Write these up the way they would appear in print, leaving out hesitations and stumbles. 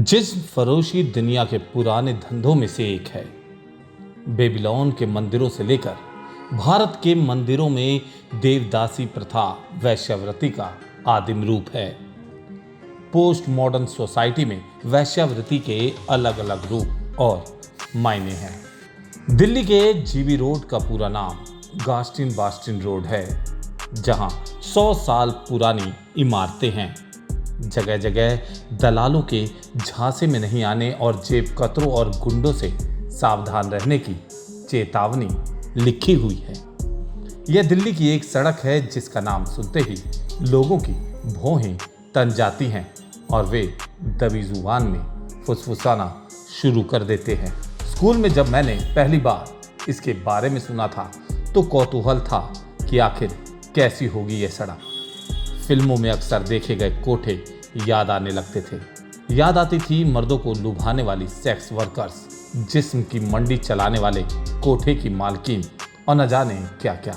जिस्म फरोशी दुनिया के पुराने धंधों में से एक है। बेबीलोन के मंदिरों से लेकर भारत के मंदिरों में देवदासी प्रथा वैश्यावृत्ति का आदिम रूप है। पोस्ट मॉडर्न सोसाइटी में वैश्यावृत्ति के अलग अलग रूप और मायने हैं। दिल्ली के जीबी रोड का पूरा नाम गास्टिन बास्टिन रोड है, जहां 100 साल पुरानी इमारतें हैं। जगह जगह दलालों के झांसे में नहीं आने और जेब कतरों और गुंडों से सावधान रहने की चेतावनी लिखी हुई है। यह दिल्ली की एक सड़क है जिसका नाम सुनते ही लोगों की भौहें तन जाती हैं और वे दबी जुबान में फुसफुसाना शुरू कर देते हैं। स्कूल में जब मैंने पहली बार इसके बारे में सुना था तो कौतूहल था कि आखिर कैसी होगी यह सड़क। फिल्मों में अक्सर देखे गए कोठे याद आने लगते थे। याद आती थी मर्दों को लुभाने वाली सेक्स वर्कर्स, जिस्म की मंडी चलाने वाले कोठे की मालकिन और न जाने क्या क्या।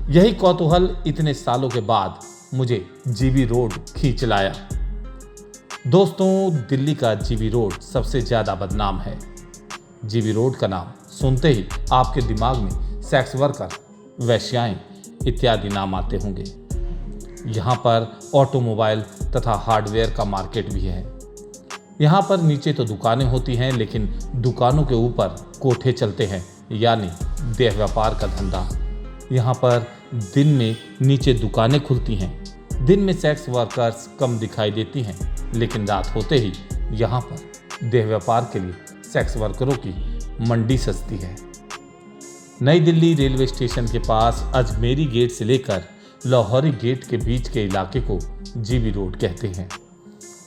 यही कौतूहल इतने सालों के बाद मुझे जीबी रोड खींच लाया। दोस्तों, दिल्ली का जीबी रोड सबसे ज्यादा बदनाम है। जीबी रोड का नाम सुनते ही आपके दिमाग में सेक्स वर्कर, वेश्याएं इत्यादि नाम आते होंगे। यहाँ पर ऑटोमोबाइल तथा हार्डवेयर का मार्केट भी है। यहाँ पर नीचे तो दुकानें होती हैं, लेकिन दुकानों के ऊपर कोठे चलते हैं, यानी देह व्यापार का धंधा। यहाँ पर दिन में नीचे दुकानें खुलती हैं। दिन में सेक्स वर्कर्स कम दिखाई देती हैं, लेकिन रात होते ही यहाँ पर देह व्यापार के लिए सेक्स वर्करों की मंडी सजती है। नई दिल्ली रेलवे स्टेशन के पास अजमेरी गेट से लेकर लाहौरी गेट के बीच के इलाके को जीबी रोड कहते हैं।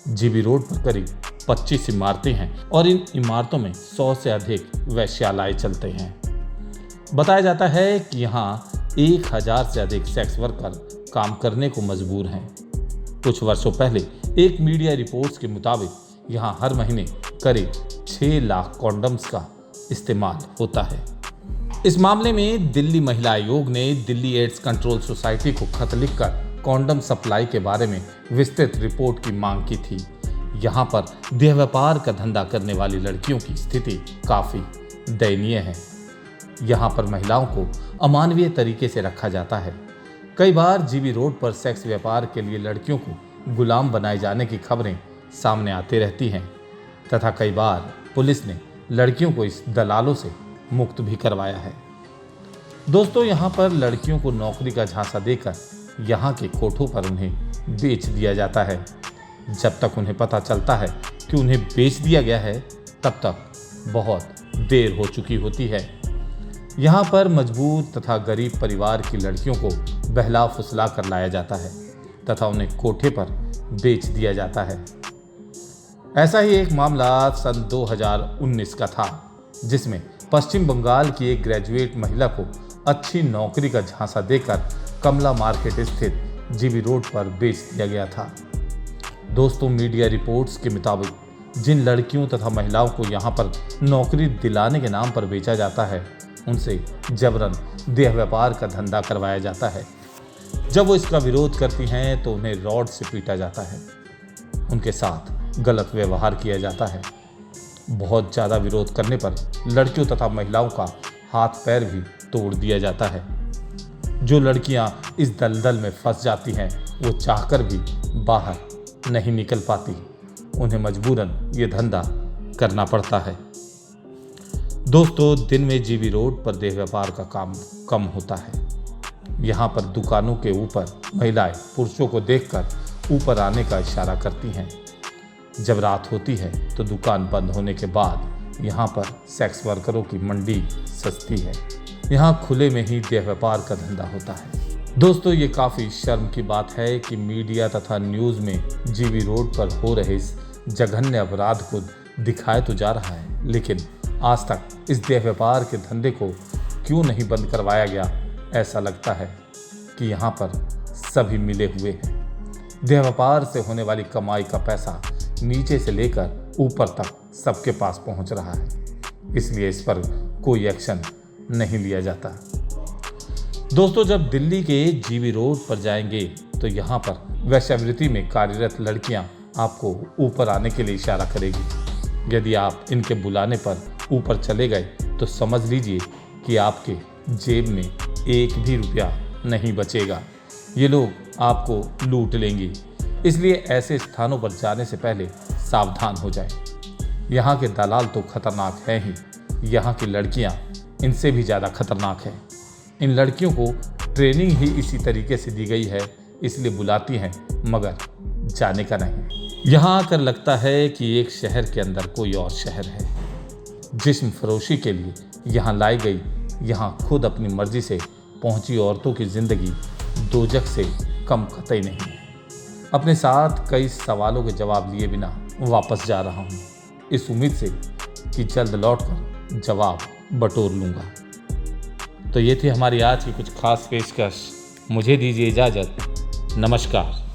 जीबी रोड पर करीब 25 इमारतें हैं और इन इमारतों में 100 से अधिक वेश्यालय चलते हैं। बताया जाता है कि यहाँ 1000 से अधिक सेक्स वर्कर काम करने को मजबूर हैं। कुछ वर्षों पहले एक मीडिया रिपोर्ट्स के मुताबिक यहाँ हर महीने करीब 6 लाख कॉन्डम्स का इस्तेमाल होता है। इस मामले में दिल्ली महिला आयोग ने दिल्ली एड्स कंट्रोल सोसाइटी को खत लिखकर कॉन्डम सप्लाई के बारे में विस्तृत रिपोर्ट की मांग की थी। यहाँ पर देह व्यापार का धंधा करने वाली लड़कियों की स्थिति काफी दयनीय है। यहाँ पर महिलाओं को अमानवीय तरीके से रखा जाता है। कई बार जीबी रोड पर सेक्स व्यापार के लिए लड़कियों को गुलाम बनाए जाने की खबरें सामने आती रहती हैं तथा कई बार पुलिस ने लड़कियों को इस दलालों से मुक्त भी करवाया है। दोस्तों, यहाँ पर लड़कियों को नौकरी का झांसा देकर यहाँ के कोठों पर उन्हें बेच दिया जाता है। जब तक उन्हें पता चलता है कि उन्हें बेच दिया गया है, तब तक बहुत देर हो चुकी होती है। यहाँ पर मजबूर तथा गरीब परिवार की लड़कियों को बहला फुसला कर लाया जाता है तथा उन्हें कोठे पर बेच दिया जाता है। ऐसा ही एक मामला सन 2019 का था, जिसमें पश्चिम बंगाल की एक ग्रेजुएट महिला को अच्छी नौकरी का झांसा देकर कमला मार्केट स्थित जीबी रोड पर बेच दिया गया था। दोस्तों, मीडिया रिपोर्ट्स के मुताबिक जिन लड़कियों तथा महिलाओं को यहाँ पर नौकरी दिलाने के नाम पर बेचा जाता है, उनसे जबरन देह व्यापार का धंधा करवाया जाता है। जब वो इसका विरोध करती हैं तो उन्हें रॉड से पीटा जाता है, उनके साथ गलत व्यवहार किया जाता है। बहुत ज़्यादा विरोध करने पर लड़कियों तथा महिलाओं का हाथ पैर भी तोड़ दिया जाता है। जो लड़कियां इस दलदल में फंस जाती हैं, वो चाहकर भी बाहर नहीं निकल पाती। उन्हें मजबूरन ये धंधा करना पड़ता है। दोस्तों, दिन में जीबी रोड पर देह व्यापार का काम कम होता है। यहाँ पर दुकानों के ऊपर महिलाएं पुरुषों को देखकर ऊपर आने का इशारा करती हैं। जब रात होती है तो दुकान बंद होने के बाद यहाँ पर सेक्स वर्करों की मंडी सजती है। यहाँ खुले में ही देह व्यापार का धंधा होता है। दोस्तों, ये काफ़ी शर्म की बात है कि मीडिया तथा न्यूज़ में जीबी रोड पर हो रहे इस जघन्य अपराध को दिखाया तो जा रहा है, लेकिन आज तक इस देह व्यापार के धंधे को क्यों नहीं बंद करवाया गया। ऐसा लगता है कि यहाँ पर सभी मिले हुए हैं। देह व्यापार से होने वाली कमाई का पैसा नीचे से लेकर ऊपर तक सबके पास पहुंच रहा है, इसलिए इस पर कोई एक्शन नहीं लिया जाता। दोस्तों, जब दिल्ली के जीबी रोड पर जाएंगे तो यहाँ पर वेश्यावृत्ति में कार्यरत लड़कियाँ आपको ऊपर आने के लिए इशारा करेगी। यदि आप इनके बुलाने पर ऊपर चले गए तो समझ लीजिए कि आपके जेब में एक भी रुपया नहीं बचेगा। ये लोग आपको लूट लेंगी। इसलिए ऐसे स्थानों पर जाने से पहले सावधान हो जाए। यहाँ के दलाल तो खतरनाक हैं ही, यहाँ की लड़कियाँ इनसे भी ज़्यादा खतरनाक हैं। इन लड़कियों को ट्रेनिंग ही इसी तरीके से दी गई है, इसलिए बुलाती हैं मगर जाने का नहीं। यहाँ आकर लगता है कि एक शहर के अंदर कोई और शहर है। जिस्म फरोशी के लिए यहाँ लाई गई, यहाँ खुद अपनी मर्जी से पहुँची औरतों की ज़िंदगी दोजख से कम कतई नहीं है। अपने साथ कई सवालों के जवाब लिए बिना वापस जा रहा हूँ, इस उम्मीद से कि जल्द लौटकर जवाब बटोर लूँगा। तो ये थी हमारी आज की कुछ खास पेशकश। मुझे दीजिए इजाज़त। नमस्कार।